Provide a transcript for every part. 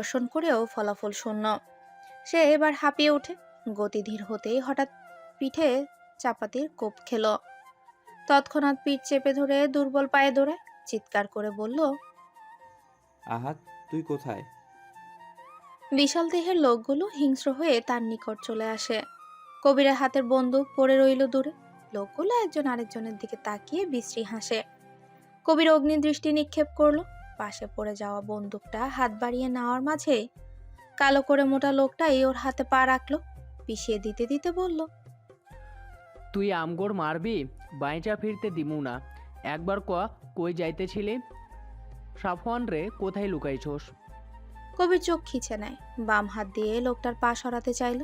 পরিদর্শন করেও ফলাফল শূন্য। সে এবার হাঁপিয়ে ওঠে। গতি ধীর হতেই হঠাৎ পিঠে চাপাতির কোপ খেল। তৎক্ষণাৎ পিঠ চেপে ধরে দুর্বল পায়ে দৌড়ায়, চিৎকার করে বলল, আহাত, তুই কোথায়? বিশাল দেহের লোকগুলো হিংস্র হয়ে তার নিকট চলে আসে। কবিরের হাতের বন্দুক পড়ে রইল দূরে। লোকগুলো একজন আরেকজনের দিকে তাকিয়ে বিশ্রী হাসে। কবির অগ্নিদৃষ্টি নিক্ষেপ করলো। পাশে পড়ে যাওয়া বন্দুকটা হাত বাড়িয়ে নেওয়ার মাঝে কালো করে মোটা লোকটাই ওর হাতে পা রাখলো। পিষিয়ে দিতে দিতে বলল, তুই আমগোর মারবি? বাইচা ফিরতে দিমু না। একবার কই যাইতেছিলি? সাফওয়ান রে, কোথায় লুকাইছোস? কবির চোখ খিচে নেয়। বাম হাত দিয়ে লোকটার পা সরাতে চাইল,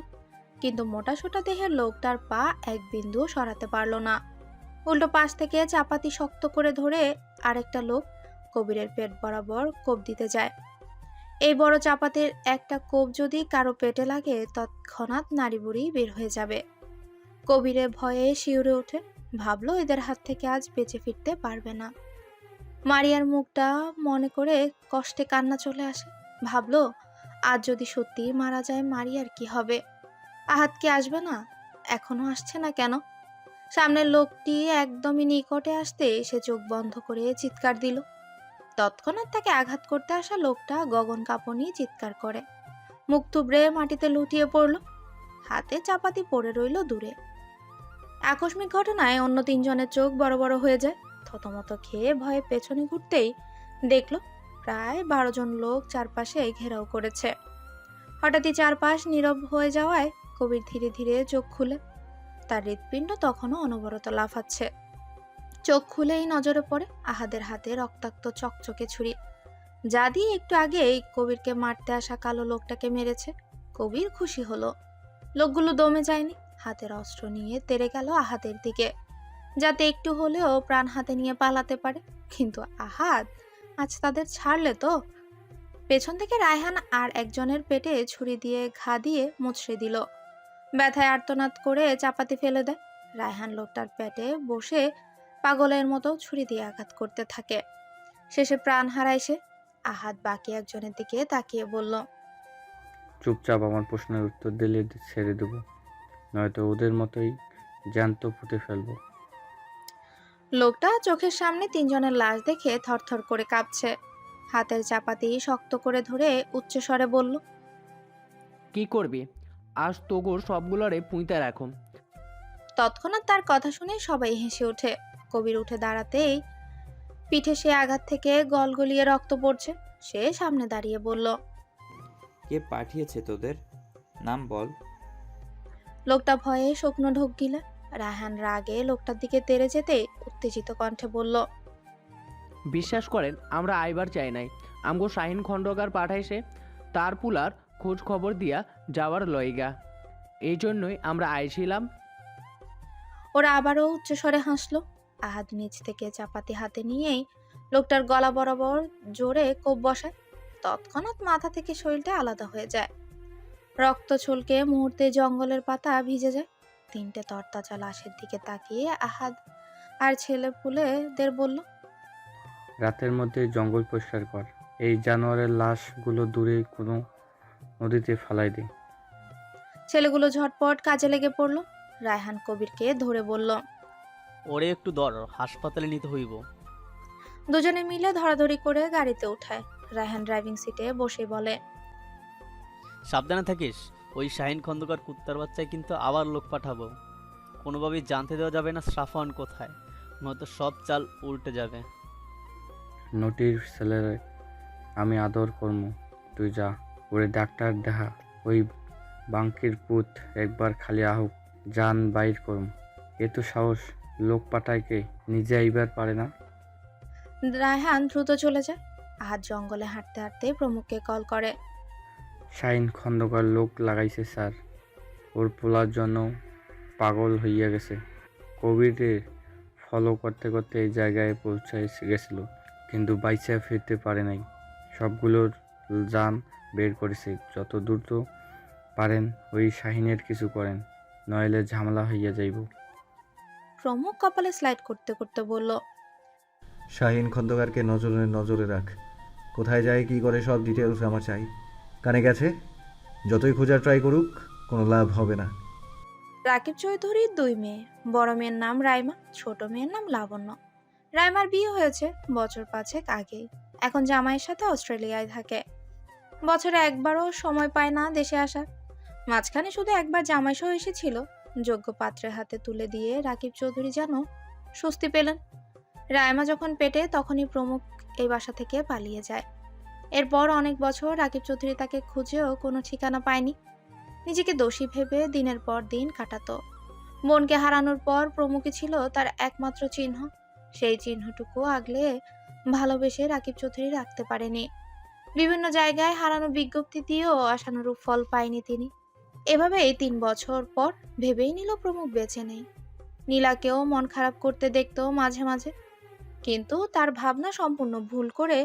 কিন্তু মোটা সোটা দেহের লোকটার পা এক বিন্দুও সরাতে পারল না। উল্টো পাশ থেকে চাপাতি শক্ত করে ধরে আরেকটা লোক কবিরের পেট বরাবর কোপ দিতে যায়। এই বড় চাপাতির একটা কোপ যদি কারো পেটে লাগে, তৎক্ষণাৎ নাড়ি বুড়ি বের হয়ে যাবে। কবিরে ভয়ে শিউরে ওঠে। ভাবলো এদের হাত থেকে আজ বেঁচে ফিরতে পারবে না। মারিয়ার মুখটা মনে করে কষ্টে কান্না চলে আসে। ভাবলো আজ যদি সত্যি মারা যায়, মারিয়ার কি হবে? আহাত কি আসবে না? এখনো আসছে না কেন? সামনের লোকটি একদমই নিকটে আসতে সে চোখ বন্ধ করে চিৎকার দিল। তৎক্ষণাৎ তাকে আঘাত করতে আসা লোকটা গগন কাঁপনি চিৎকার করে মুখ থুবড়ে মাটিতে লুটিয়ে পড়ল। হাতে চাপাতি পড়ে রইল দূরে। আকস্মিক ঘটনায় অন্য তিনজনের চোখ বড় বড় হয়ে যায়। থতমত খেয়ে ভয়ে পেছনে ঘুরতেই দেখলো প্রায় 12 জন লোক চারপাশে ঘেরাও করেছে। হঠাৎই চারপাশ নীরব হয়ে যাওয়ায় কবির ধীরে ধীরে চোখ খুলে। তার হৃৎপিণ্ড তখনও অনবরত লাফাচ্ছে। চোখ খুলেই নজরে পড়ে আহাদের হাতে রক্তাক্ত চকচকে ছুরি, যা দিয়ে একটু আগেই কবিরকে মারতে আসা কালো লোকটাকে মেরেছে। কবির খুশি হলো। লোকগুলো দমে যায়নি। হাতের অস্ত্র নিয়ে তেড়ে গেল আহাদের দিকে, যাতে একটু হলেও প্রাণ হাতে নিয়ে পালাতে পারে। কিন্তু আহাদ আজ তাদের ছাড়লে তো? পেছন থেকে রায়হান আর একজনের পেটে ছুরি দিয়ে ঘা দিয়ে মুচড়ে দিল। ব্যথায় আর্তনাদ করে চাপাতি ফেলে দেয়। রায়হান লোকটার পেটে বসে পাগলের মতো ছুরি দিয়ে আঘাত করতে থাকে। শেষে প্রাণ হারায় সে। আহাদ বাকি একজনের দিকে তাকিয়ে বলল, চুপচাপ আমার প্রশ্নের উত্তর দিলে ছেড়ে দেব, নয়তো ওদের মতোই জ্যান্ত পুঁতে ফেলবো। লোকটা চোখের সামনে তিনজনের লাশ দেখে থরথর করে কাঁপছে। হাতের চাপাতি শক্ত করে ধরে উচ্চস্বরে বলল, কি করবি? আজ তোগোর সবগুলোরে পুঁতে রাখো। তৎক্ষণাৎ তার কথা শুনে সবাই হেসে ওঠে। কবির উঠে দাঁড়াতেই পিঠে সে আঘাত থেকে গলগলিয়ে রক্ত পড়ছে। সে সামনে দাঁড়িয়ে বলল, কে পাঠিয়েছে তোদের? নাম বল। লোকটা ভয়ে শুকনো ঢোক গিলে। রায়হান রাগে লোকটার দিকে তেড়ে যেতে উত্তেজিত কণ্ঠে বলল, বিশ্বাস করেন, আমরা আইবার চাই নাই। আমগো শাহিন খণ্ডকার পাঠাইছে তার পুলার খোঁজ খবর দিয়া যাওয়ার লইগা। এই জন্যই আমরা আইছিলাম। ওরা আবারও উচ্চস্বরে হাসলো। আহাদ নিচ থেকে চাপাতি হাতে নিয়েই লোকটার গলা বরাবর জোরে কোপ বসায়। তৎক্ষণাৎ মাথা থেকে শরীরটা আলাদা হয়ে যায়। রক্ত ছলকে মুহূর্তে জঙ্গলের পাতা ভিজে যায়। তিনটে তরতাজা লাশের দিকে তাকিয়ে আহাদ আর ছেলে পুলেদের বলল, রাতের মধ্যে জঙ্গল পরিষ্কার কর, এই জানোয়ারের লাশগুলো দূরে কোনো নদীতে ফালাই দে। ছেলেগুলো ঝটপট কাজে লেগে পড়লো। রায়হান কবিরকে ধরে বলল, ওরে একটু দর, হাসপাতালে নিতে হইব। দুজনে মিলে ধরাধরি করে গাড়িতে উঠায়। রায়হান ড্রাইভিং সিটে বসে বলে, সাবধানে থাকিস, ওই শাহিন খন্দকার কুত্তার বাচ্চায় কিন্তু আবার লোক পাঠাবো। কোনোভাবেই জানতে দেওয়া যাবে না সাফওয়ান কোথায়, নয়তো সব চাল উল্টে যাবে। নটির ছেলেরে আমি আদর করমু, তুই যা, ওরে ডাক্তার দেখা। ওই বাঙ্কির পুত একবার খালি আহুক, জান বাইর করম। এত সাহস লোক পাঠাইকে নিজে আইবার পারে না। রায়হান দ্রুত চলে যায়। আহাদ জঙ্গলে হাঁটতে হাঁটতে প্রমুখকে কল করে, শাহিন খন্দকার লোক লাগাইছে স্যার, ওর পোলার জন্য পাগল হইয়া গেছে। কোভিডে ফলো করতে করতে এই জায়গায় পৌঁছায় গেছিল, কিন্তু বাইচা ফিরতে পারে নাই। সবগুলোর জান বের করেছে। যত দ্রুত পারেন ওই শাহিনের কিছু করেন, নইলে ঝামেলা হইয়া যাইব। প্রমুখ কপালে স্লাইড করতে করতে বলল, শাহিন খন্দকারকে নজরে নজরে রাখ, কোথায় যায় কি করে সব ডিটেলস আমার চাই। কানে গেছে, যতই খোঁজার ট্রাই করুক কোনো লাভ হবে না। রাকিব চৌধুরীর 2 মেয়ে। বড় মেয়ের নাম রাইমা, ছোট মেয়ের নাম লাবণ্য। রাইমার বিয়ে হয়েছে বছর 5 আগেই। এখন জামাইয়ের সাথে অস্ট্রেলিয়ায় থাকে। বছরে একবারও সময় পায় না দেশে আসার। মাঝখানে শুধু একবার জামাই সহ এসেছিল। যোগ্য পাত্রের হাতে তুলে দিয়ে রাকিব চৌধুরী যেন স্বস্তি পেলেন। রাইমা যখন পেটে তখনই প্রমুখ এই বাসা থেকে পালিয়ে যায়। এরপর অনেক বছর রাকিব চৌধুরী তাকে খুঁজেও কোনো ঠিকানা পায়নি। নিজেকে দোষী ভেবে দিনের পর দিন কাটাতো। বোনকে হারানোর পর প্রমুখই ছিল তার একমাত্র চিহ্ন। সেই চিহ্নটুকু আগলে ভালোবেসে রাকিব চৌধুরী রাখতে পারেনি। বিভিন্ন জায়গায় হারানো বিজ্ঞপ্তি দিয়েও আশানুরূপ ফল পায়নি তিনি। এভাবেই 3 বছর পর ভেবেই নিল প্রমুখ বেঁচে নেই। নীলাকেও মন খারাপ করতে দেখতো মাঝে মাঝে, কিন্তু তার ভাবনা সম্পূর্ণ ভুল করে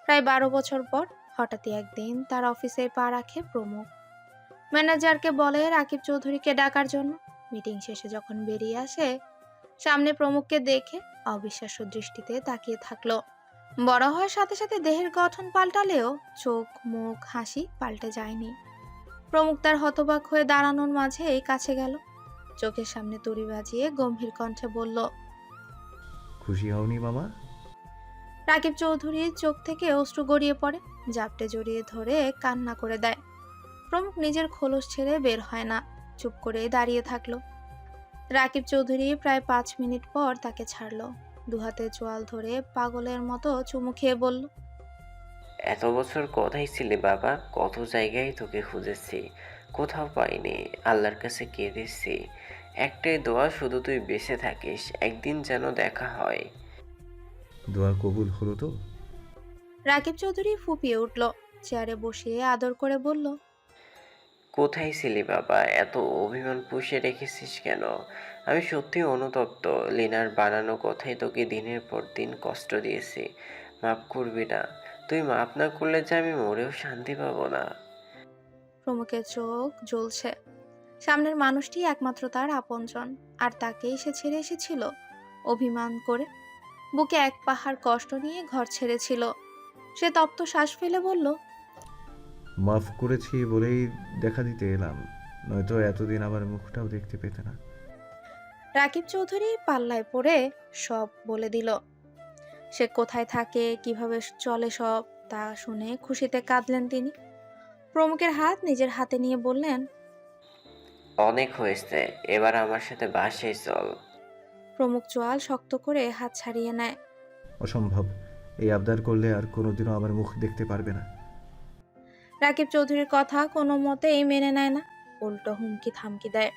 প্রায় 12 বছর পর হঠাৎই একদিন তার অফিসে পা রাখে প্রমুখ। ম্যানেজারকে বলে রাকিব চৌধুরীকে ডাকার জন্য। মিটিং শেষে যখন বেরিয়ে আসে, সামনে প্রমুখকে দেখে অবিশ্বাস্য দৃষ্টিতে তাকিয়ে থাকলো। বড় হওয়ার সাথে সাথে দেহের গঠন পাল্টালেও চোখ, মুখ, হাসি পাল্টে যায়নি। প্রমুখ তার হতবাক হয়ে দাঁড়ানোর মাঝেই কাছে গেল। চোখের সামনে তুড়ি বাজিয়ে গম্ভীর কণ্ঠে বলল, খুশি হওনি মামা? রাকিব চৌধুরীর চোখ থেকে অশ্রু গড়িয়ে পড়ে। জাপটে জড়িয়ে ধরে কান্না করে দেয়। প্রমুখ নিজের খোলস ছেড়ে বের হয় না, চুপ করে দাঁড়িয়ে থাকলো। রাকিব চৌধুরী প্রায় 5 মিনিট পর তাকে ছাড়লো। দুহাতে চোয়াল ধরে পাগলের মতো চুমু খেয়ে বলল, এত বছর কোথায় ছিলি বাবা? কত জায়গায় তোকে খুঁজেছি, কোথাও পাইনি। আল্লাহর কাছে কেঁদেছি, একটাই দোয়া, শুধু তুই বেঁচে থাকিস, একদিন যেন দেখা হয়। দোয়া কবুল হলো তো? রাকিব চৌধুরী ফুপিয়ে উঠল। চেয়ারে বসিয়ে আদর করে বলল, কোথায় ছিলি বাবা? এত অভিমান পুষে রেখেছিস কেন? আমি সত্যি অনুতপ্ত। লিনার বানানো কথাই তোকে দিনের পর দিন কষ্ট দিয়েছি। মাফ করবি না? তুই মাফ না করলে যে আমি মরেও শান্তি পাবো না। প্রমুখের চোখ জ্বলছে। সামনের মানুষটি একমাত্র তার আপনজন, আর তাকেই সে ছেড়ে এসেছিল অভিমান করে। বুকে এক পাহাড় কষ্ট নিয়ে ঘর ছেড়েছিল। সে তপ্ত শ্বাস ফেলে বলল, মাফ করেছি বলেই দেখা দিতে এলাম, নয়তো এতদিন আমার মুখটাও দেখতে পেতে না। রাকিব চৌধুরী পাল্লায় পড়ে সব বলে দিল। সে কোথায় থাকে, কিভাবে চলে, সব তা শুনে খুশিতে কাঁদলেন তিনি। প্রমুখের হাত নিজের হাতে নিয়ে বললেন, অনেক হয়েছে, এবার আমার সাথে বাসায় চল। প্রমুখ চোয়াল শক্ত করে হাত ছাড়িয়ে নেয়। অসম্ভব, এই আবদার করলে আর কোনোদিনও আমার মুখ দেখতে পারবে না। রাকিব চৌধুরীর কথা কোনো মতেই মেনে নেয় না, উল্টো হুমকি থামকি দেয়।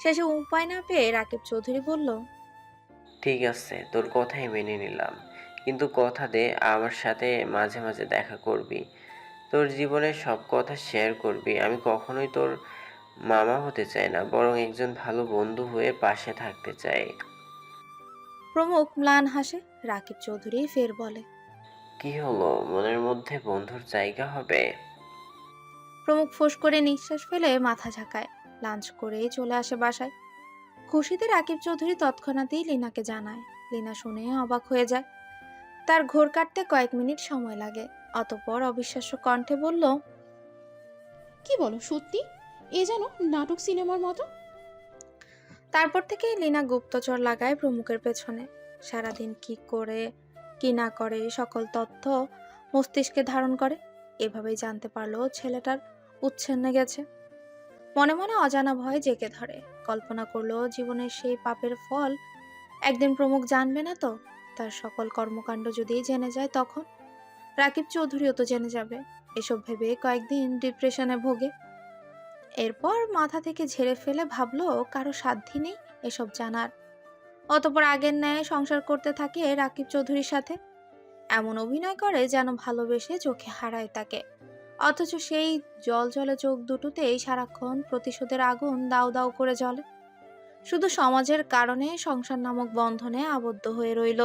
শেষে উপায় না পেয়ে রাকিব চৌধুরী বলল, ঠিক আছে, তোর কথাই মেনে নিলাম, কিন্তু কথা দে আমার সাথে মাঝে মাঝে দেখা করবি, তোর জীবনের সব কথা শেয়ার করবি। আমি কখনোই তোর মামা হতে চাই না, বরং একজন ভালো বন্ধু হয়ে পাশে থাকতে চাই। প্রমুখ ম্লান হাসে। রাকিব চৌধুরী ফের বলে, কি হলো, মনের মধ্যে বন্ধুর জায়গা হবে? প্রমুখ ফোঁস করে নিঃশ্বাস ফেলে মাথা ঝাঁকায়। লাঞ্চ করেই চলে আসে বাসায়। খুশিতে রাকিব চৌধুরী তৎক্ষণাৎই লিনাকে জানায়। লিনা শুনে অবাক হয়ে যায়। তার ঘোর কাটতে কয়েক মিনিট সময় লাগে। অতঃপর অবিশ্বাস্য কণ্ঠে বলল, কি বলো সত্যি? এ যেন নাটক সিনেমার মতো। তারপর থেকে লিনা গুপ্তচর লাগায় প্রমুখের পেছনে। সারাদিন কি করে কি না করে সকল তথ্য মস্তিষ্কে ধারণ করে। এভাবেই জানতে পারলো ছেলেটার উচ্ছন্নে গেছে। মনে মনে অজানা ভয় জেগে ধরে। কল্পনা করলো জীবনের সেই পাপের ফল একদিন প্রমুখ জানবে না তো? তার সকল কর্মকাণ্ড যদি জেনে যায় তখন? রাকিব চৌধুরীও তো জেনে যাবে। এসব ভেবে কয়েকদিন ডিপ্রেশনে ভোগে। এরপর মাথা থেকে ঝেড়ে ফেলে ভাবলো কারো সাধ্যি নেই এসব জানার। অতঃপর আগের ন্যায় সংসার করতে থাকে রাকিব চৌধুরীর সাথে। এমন অভিনয় করে যেন ভালোবেসে চোখে হারায় তাকে, অথচ সেই জল জলে চোখ দুটোতেই সারাক্ষণ প্রতিশোধের আগুন দাউ দাউ করে জ্বলে। শুধু সমাজের কারণে সংসার নামক বন্ধনে আবদ্ধ হয়ে রইল।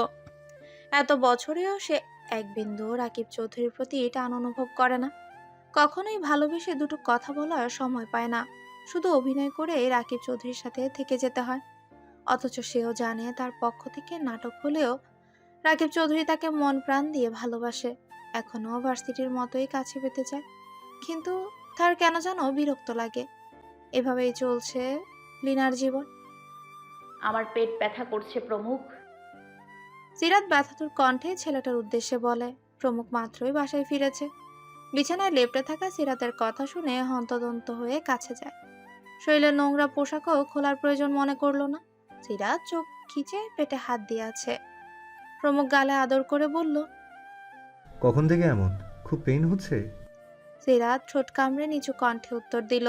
এত বছরেও সে এক বিন্দু রাকিব চৌধুরীর প্রতি টান অনুভব করে না। কখনোই ভালোবেসে দুটো কথা বলার সময় পায় না। শুধু অভিনয় করে রাকিব চৌধুরীর সাথে থেকে যেতে হয়। অথচ সেও জানে তার পক্ষ থেকে নাটক হলেও রাকিব চৌধুরী তাকে মন প্রাণ দিয়ে ভালোবাসে। এখনো ভার্সিটির মতোই কাছে পেতে চায়। কিন্তু তার কেন যেন বিরক্ত লাগে। এভাবেই চলছে লিনার জীবন। আমার পেট ব্যথা করছে প্রমুখ। সিরাত ব্যথাতুর কণ্ঠে ছেলেটার উদ্দেশ্যে বলে। প্রমুখ মাত্রই বাসায় ফিরেছে। বিছানায় লেপ্টে থাকা সিরাতের কথা শুনে হন্তদন্ত হয়ে কাছে যায়। শরীরের নোংরা পোশাকও খোলার প্রয়োজন মনে করলো না। সিরাত চোখ খিচে পেটে হাত দিয়ে আছে। প্রমুখ গালে আদর করে বলল, কখন থেকে এমন? খুব পেইন হচ্ছে? সিরাত ঠোঁট কামড়ে নিচু কণ্ঠে উত্তর দিল,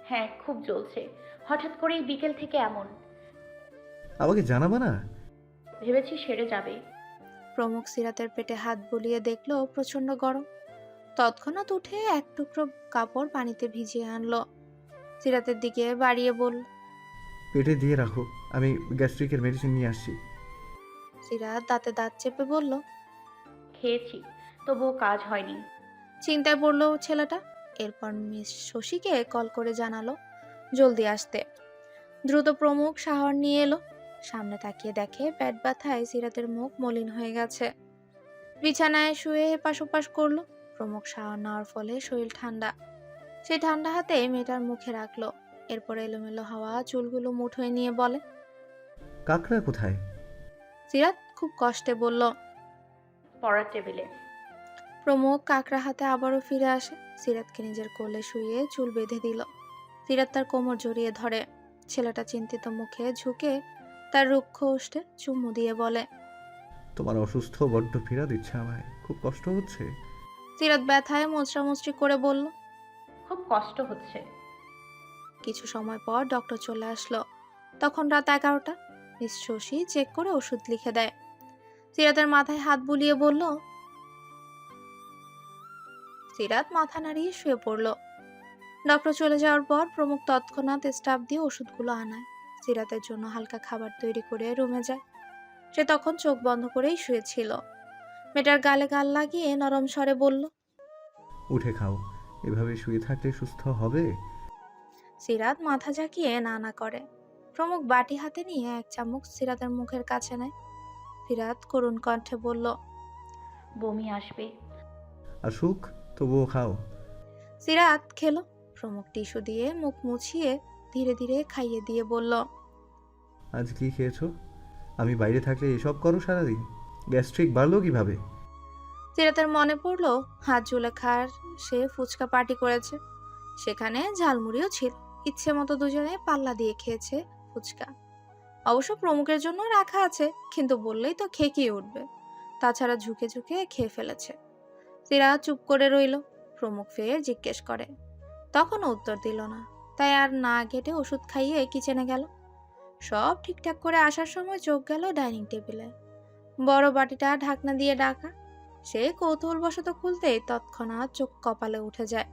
হ্যাঁ, খুব জ্বলছে। হঠাৎ করেই বিকেল থেকে এমন। আমাকে জানাবা না? ভেবেছি সেরে যাবে। প্রমুখ সিরাতের পেটে হাত বুলিয়ে দেখলো প্রচন্ড গরম। তৎক্ষণাৎ উঠে এক টুকরো কাপড় পানিতে ভিজিয়ে আনলো। সিরাতের দিকে বাড়িয়ে বলল, পেটে দিয়ে রাখো, আমি গ্যাস্ট্রিকের মেডিসিন নিয়ে আসছি। সিরাত দাঁতে দাঁত চেপে বলল। খেয়েছি, তবুও কাজ হয়নি। চিন্তায় পড়লো ছেলেটা। এরপর মিস শশীকে কল করে জানালো জলদি আসতে। দ্রুত প্রমুখ শাওয়ার নিয়ে এলো। সামনে তাকিয়ে দেখে পেট ব্যথায় সিরাতের মুখ মলিন হয়ে গেছে। বিছানায় শুয়ে এপাশ ওপাশ করলো। প্রমুখ শাওয়ার নেওয়ার ফলে শরীর ঠান্ডা। সেই ঠান্ডা হাতে মেয়েটার মুখে রাখলো। এরপর এলোমেলো হওয়া চুলগুলো মুঠোয় নিয়ে বলে, কাকড়া কোথায়? সিরাত খুব কষ্টে বলল। পড়ার টেবিলে। প্রমুখ কাকড়া হাতে আবারও ফিরে আসে। সিরাতকে নিজের কোলে শুয়ে চুল বেঁধে দিল। সিরাত তার কোমর জড়িয়ে ধরে। ছেলেটা চিন্তিত মুখে ঝুঁকে তার রুক্ষ ওষ্ঠে চুমু দিয়ে বলে, তোমার অসুস্থ বড্ড পীড়া দিচ্ছে আমায়, খুব কষ্ট হচ্ছে। সিরাত ব্যথায় মোচড়ামুচড়ি করে বলল। খুব কষ্ট হচ্ছে। কিছু সময় পর ডক্টর চলে আসলো। তখন রাত 11টা। মিস শশী চেক করে ওষুধ লিখে দেয়। সিরাতের মাথায় হাত বুলিয়ে বলল। সিরাত মাথা নাড়িয়ে শুয়ে পড়ল। ডক্টর চলে যাওয়ার পর প্রমুখ তৎক্ষণাৎ স্টাফ দিয়ে ওষুধগুলো আনায়। সিরাতের জন্য হালকা খাবার তৈরি করে রুমে যায়। সে তখন চোখ বন্ধ করেই শুয়েছিল। মেয়েটার গালে গাল লাগিয়ে নরম স্বরে বলল, উঠে খাও, এভাবে শুয়ে থাকলে সুস্থ হবে? সিরাত মাথা ঝাঁকিয়ে না না করে। প্রমুখ বাটি হাতে নিয়ে এক চামচ সিরাতের মুখের কাছে নেয়। সিরাত করুণ কণ্ঠে বলল, বমি আসবে। আসুক, তবুও খাও। সিরাত খেলো। প্রমুখ টিস্যু দিয়ে মুখ মুছিয়ে ধীরে ধীরে খাইয়ে দিয়ে বলল, আজ কি খেয়েছো? আমি বাইরে থাকলে এসব করো সারাদিন? গ্যাস্ট্রিক বাড়লো কিভাবে? সিরাতের মনে পড়লো হাত জুলেখার সে ফুচকা পার্টি করেছে। সেখানে ঝালমুড়িও ছিল। ইচ্ছে মতো দুজনে পাল্লা দিয়ে খেয়েছে ফুচকা। অবশ্য প্রমুখের জন্য রাখা আছে, কিন্তু বললেই তো খেকিয়ে উঠবে। তাছাড়া ঝুঁকে ঝুঁকে খেয়ে ফেলেছে। সিরাত চুপ করে রইল। প্রমুখ ফের জিজ্ঞেস করে, তখনও উত্তর দিল না। তাই আর না ঘেটে ওষুধ খাইয়ে কিচেনে গেল। সব ঠিকঠাক করে আসার সময় চোখ গেল ডাইনিং টেবিলে। বড় বাটিটা ঢাকনা দিয়ে ঢাকা। সে কৌতূহলবশত খুলতেই তৎক্ষণাৎ চোখ কপালে উঠে যায়।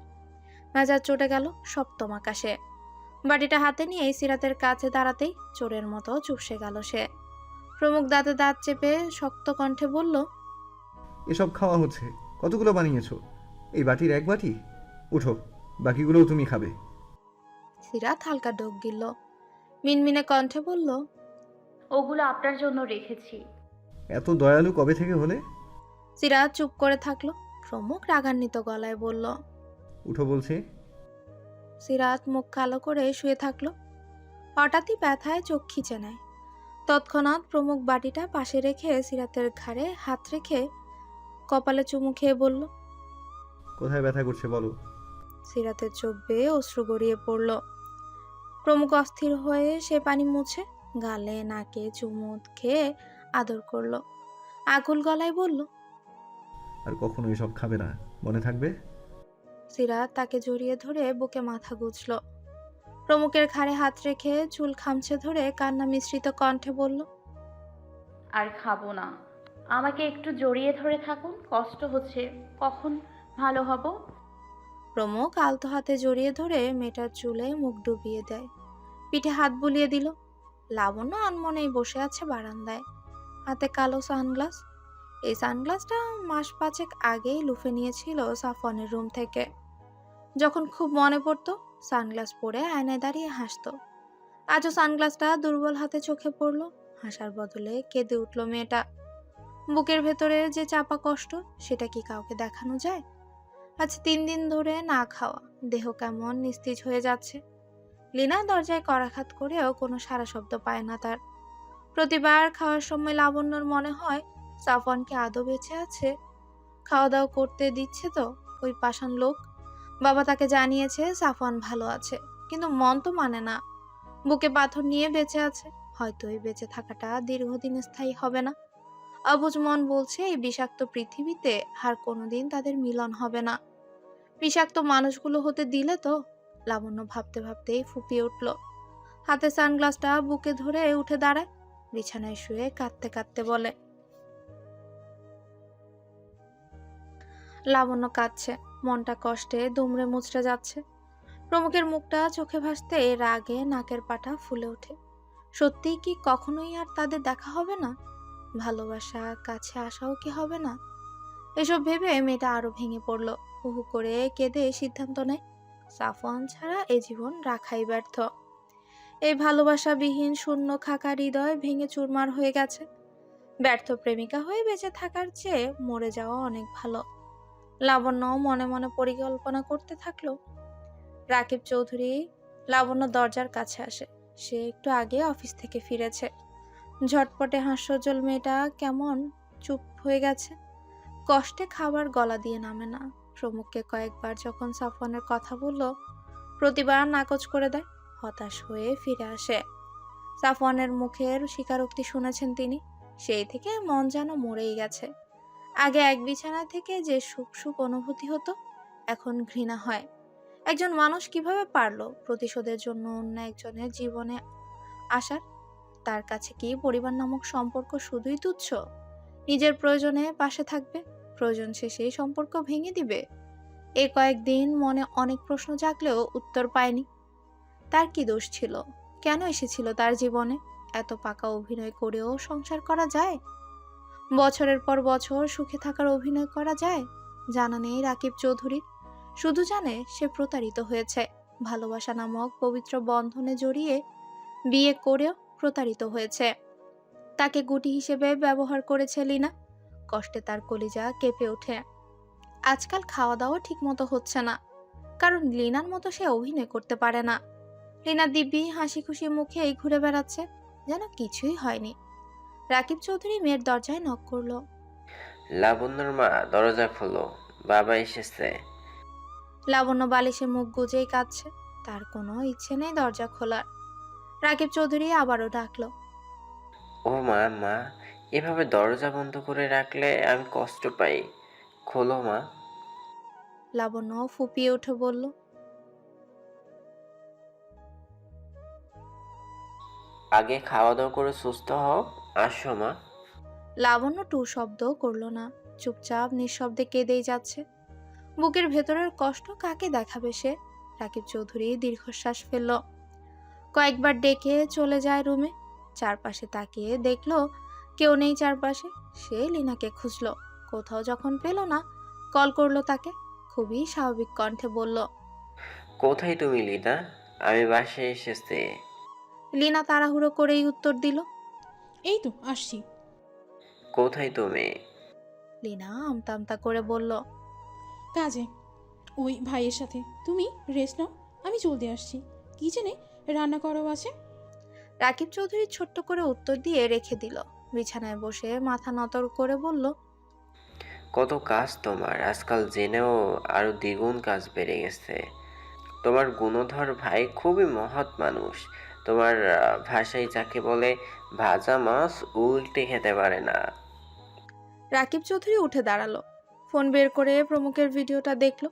মেজাজ চটে গেল সপ্তম আকাশে। বাটিটা হাতে নিয়ে সিরাতের কাছে দাঁড়াতেই চোরের মতো চুপসে গেল সে। প্রমুখ দাঁতে দাঁত চেপে শক্ত কণ্ঠে বলল, এসব খাওয়া হচ্ছে? কতগুলো বানিয়েছো? এই বাটির এক বাটি? উঠো, বাকিগুলোও তুমি খাবে। সিরাত হালকা ঢোক গিলল। মিনমিনে কণ্ঠে বলল, ওগুলো আপনার জন্য রেখেছি। এত দয়ালু কবে থেকে হলে? সিরাত চুপ করে থাকলো। প্রমুখ রাগান্বিত গলায় বলল, উঠো বলছি। সিরাত মুখ কালো করে শুয়ে থাকলো। হঠাৎই ব্যথায় চোখ খিচে নেয়। তৎক্ষণাৎ প্রমুখ বাটিটা পাশে রেখে সিরাতের ঘাড়ে হাত রেখে কপালে চুমু খেয়ে বলল, কোথায় ব্যথা করছে বলো? সিরাতের চোখ বেয়ে অশ্রু গড়িয়ে পড়ল। প্রমুখ অস্থির হয়ে সে পানি মুছে গালে নাকে চুমু খেয়ে আদর করলো। আকুল গলায় বলল, আর কখনো এসব খাবে না, মনে থাকবে? সিরাত তাকে জড়িয়ে ধরে বুকে মাথা গুজল। প্রমুখের ঘাড়ে হাত রেখে চুল খামচে ধরে কান্না মিশ্রিত কণ্ঠে বলল, আর খাবো না। আমাকে একটু জড়িয়ে ধরে থাকুন, কষ্ট হচ্ছে। কখন ভালো হব? প্রমুখ আলতো হাতে জড়িয়ে ধরে মেয়েটার চুলে মুখ ডুবিয়ে দেয়। পিঠে হাত বুলিয়ে দিল। লাবণ্য আনমনেই বসে আছে বারান্দায়, হাতে কালো সানগ্লাস। এই সানগ্লাসটা মাস 5 আগেই লুফে নিয়েছিল সাফওয়ানের রুম থেকে। যখন খুব মনে পড়তো সানগ্লাস পরে আয়নায় দাঁড়িয়ে হাসতো। আজও সানগ্লাসটা দুর্বল হাতে চোখে পড়লো। হাসার বদলে কেঁদে উঠল মেয়েটা। বুকের ভেতরে যে চাপা কষ্ট, সেটা কি কাউকে দেখানো যায়? আজ 3 দিন ধরে না খাওয়া, দেহ কেমন নিস্তেজ হয়ে যাচ্ছে। লিনা দরজায় করাঘাত করেও কোনো সাড়া শব্দ পায় না তার। প্রতিবার খাওয়ার সময় লাবণ্যর মনে হয় সাফওয়ানকে আদৌ বেঁচে আছে, খাওয়া দাওয়া করতে দিচ্ছে তো ওই পাষাণ লোক। বাবা তাকে জানিয়েছে সাফওয়ান ভালো আছে, কিন্তু মন তো মানে না। বুকে পাথর নিয়ে বেঁচে আছে, হয়তো এই বেঁচে থাকাটা দীর্ঘদিন স্থায়ী হবে না। অবুঝ মন বলছে এই বিষাক্ত পৃথিবীতে আর কোনোদিন তাদের মিলন হবে না। বিষাক্ত মানুষগুলো হতে দিলে তো। লাবণ্য ভাবতে ভাবতেই ফুপিয়ে উঠল। হাতে সানগ্লাসটা বুকে ধরে উঠে দাঁড়ায়, বিছানায় শুয়ে কাঁদতে কাঁদতে বলে। লাবণ্য কাঁদছে, মনটা কষ্টে দুমড়ে মুচড়ে যাচ্ছে। প্রমুখের মুখটা চোখে ভাসতে রাগে নাকের পাটা ফুলে ওঠে। সত্যিই কি কখনোই আর তাদের দেখা হবে না? ভালোবাসা কাছে আসাও কি হবে না? এসব ভেবে মেয়েটা আরো ভেঙে পড়ল। হু হু করে কেঁদে সিদ্ধান্ত নেয় সাফওয়ান ছাড়া এ জীবন রাখাই ব্যর্থ। এই ভালোবাসাবিহীন শূন্য খাকা হৃদয় ভেঙে চুরমার হয়ে গেছে। ব্যর্থ প্রেমিকা হয়ে বেঁচে থাকার চেয়ে মরে যাওয়া অনেক ভালো। লাবণ্য মনে মনে পরিকল্পনা করতে থাকলো। রাকিব চৌধুরী লাবণ্য দরজার কাছে আসে। সে একটু আগে অফিস থেকে ফিরেছে। ঝটপটে হাস্যজ্জ্বল মেয়েটা কেমন চুপ হয়ে গেছে। কষ্টে খাবার গলা দিয়ে নামে না। প্রমুখকে কয়েকবার যখন সাফওয়ানের কথা বলল, প্রতিবার নাকচ করে দেয়। হতাশ হয়ে ফিরে আসে। সাফওয়ানের মুখের স্বীকারোক্তি শুনেছেন তিনি। সেই থেকে মন যেন মরেই গেছে। আগে এক বিছানা থেকে যে সুখ সুখ অনুভূতি হতো, এখন ঘৃণা হয়। একজন মানুষ কিভাবে পারলো প্রতিশোধের জন্য অন্য একজনের জীবনে আসার? তার কাছে কি পরিবার নামক সম্পর্ক শুধুই তুচ্ছ? নিজের প্রয়োজনে পাশে থাকবে, প্রয়োজন শেষে সম্পর্ক ভেঙে দিবে। এই কয়েকদিন মনে অনেক প্রশ্ন জাগলেও উত্তর পায়নি। তার কি দোষ ছিল? কেন এসেছিল তার জীবনে? এত পাকা অভিনয় করেও সংসার করা যায়? বছরের পর বছর সুখে থাকার অভিনয় করা যায়? জানা নেই রাকিব চৌধুরী। শুধু জানে সে প্রতারিত হয়েছে। ভালোবাসা নামক পবিত্র বন্ধনে জড়িয়ে বিয়ে করেও প্রতারিত হয়েছে। তাকে গুটি হিসেবে ব্যবহার করেছে লিনা। কষ্টে তার কলিজা কেঁপে ওঠে। আজকাল খাওয়া দাওয়া ঠিক মতো হচ্ছে না, কারণ লিনার মতো সে অভিনয় করতে পারে না। লিনা দিব্যি হাসি খুশি মুখেই ঘুরে বেড়াচ্ছে, যেন কিছুই হয়নি। রাকিব চৌধুরী মেয়ের দরজায় নক করলো। লাবণ্যর মা, দরজা খোলো, বাবা এসেছে। লাবণ্য বালিশে মুখ গুজেই কাঁদছে। তার কোনো ইচ্ছে নেই দরজা খোলার। রাকিব চৌধুরী আবারও ডাকলো। ও মা, মা, এভাবে দরজা বন্ধ করে রাখলে আমি কষ্ট পাই, খোলো মা। লাবণ্য ফুপিয়ে উঠে বলল। আগে খাওয়া দাওয়া করে সুস্থ হও, আসো মা। লাবণ্য টু শব্দ করলো না, চুপচাপ নিঃশব্দে কেঁদেই যাচ্ছে। বুকের ভেতরের কষ্ট কাকে দেখাবে সে? রাকিব চৌধুরী দীর্ঘশ্বাস ফেলল। কয়েকবার ডেকে চলে যায় রুমে। চারপাশে তাকিয়ে দেখলো কেউ নেই চারপাশে। সে লিনাকে খুঁজলো, কোথাও যখন পেল না, কল করলো তাকে। খুবই স্বাভাবিক কণ্ঠে বলল। কোথায় তুমি লিনা? আমি বাসায় এসেছি। লিনা তাড়াহুড়ো করেই উত্তর দিল। এই তো আসছি। কোথায় তুমি? লিনা আমতা আমতা করে বলল। কাজে, ওই ভাইয়ের সাথে। তুমি রেস্ট নাও, আমি জলদি আসছি। কিচেনে রান্না করাও আছে। রাকিব চৌধুরী ছোট্ট করে উত্তর দিয়ে রেখে দিল। বিছানায় বসে মাথা নত করে বলল। কত কাজ তোমার, আজকাল জেনেও আরো দ্বিগুণ কাজ বেড়ে গেছে। তোমার গুণধর ভাই খুবই মহৎ মানুষ। তোমার ভাষায় যাকে বলে ভাজা মাছ উল্টে খেতে পারে না। রাকিব চৌধুরী উঠে দাঁড়ালো, ফোন বের করে প্রমুখের ভিডিওটা দেখলো।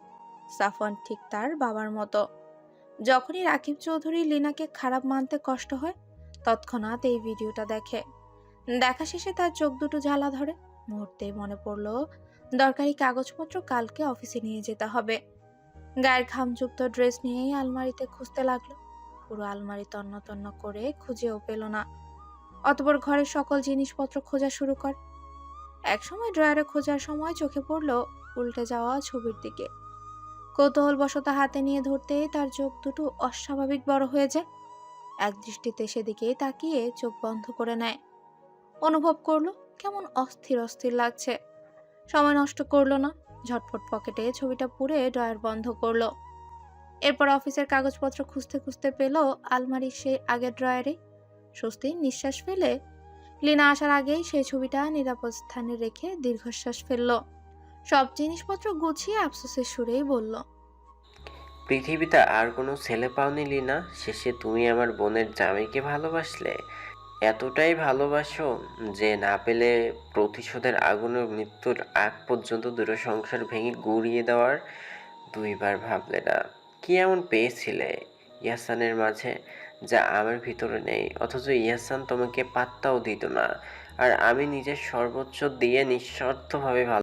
সাফওয়ান ঠিক তার বাবার মতো। যখনই রাকিব চৌধুরী লিনাকে খারাপ মানতে কষ্ট হয়, তৎক্ষণাৎ এই ভিডিওটা দেখে। দেখা শেষে তার চোখ দুটো জ্বালা ধরে। মুহূর্তে মনে পড়লো দরকারি কাগজপত্র কালকে অফিসে নিয়ে যেতে হবে। গায়ের ঘামযুক্ত ড্রেস নিয়েই আলমারিতে খুঁজতে লাগলো। পুরো আলমারি তন্ন তন্ন করে খুঁজেও পেল না। অতঃপর ঘরের সকল জিনিসপত্র খোঁজা শুরু করে। একসময় ড্রয়ারে খোঁজার সময় চোখে পড়লো উল্টে যাওয়া ছবির দিকে। কৌতূহলবশত হাতে নিয়ে ধরতেই তার চোখ দুটো অস্বাভাবিক বড় হয়ে যায়। এক দৃষ্টিতে সেদিকে তাকিয়ে চোখ বন্ধ করে নেয়। অনুভব করলো কেমন অস্থির অস্থির লাগছে। সময় নষ্ট করলো না, ঝটপট পকেটে ছবিটা পুরে ড্রয়ার বন্ধ করলো। এরপর অফিসের কাগজপত্র খুঁজতে খুঁজতে পেল আলমারির সেই আগের ড্রয়ারে। স্বস্তির নিঃশ্বাস ফেলে লিনা আসার আগেই সেই ছবিটা নিরাপদ স্থানে রেখে দীর্ঘশ্বাস ফেলল। সব জিনিসপত্র গুছিয়ে আফসোসের সুরেই বলল, পৃথিবীতে আর কোনো ছেলে পাওনি লিনা? শেষে তুমি আমার বোনের জামাইকে ভালোবাসলে। এতটাই ভালোবাসো যে না পেলে প্রতিশোধের আগুনে মৃত্যুর আগ পর্যন্ত দুটো সংসার ভেঙে গুঁড়িয়ে দেওয়ার 2বার ভাবলে না? কি এমন পেয়েছিলে ইয়াসানের মাঝে যা আমার ভিতরে নেই? অথচ ইয়াসান তোমাকে পাত্তাও দিত না, আর আমি নিজের সর্বোচ্চ দিয়ে নিঃস্বার্থভাবে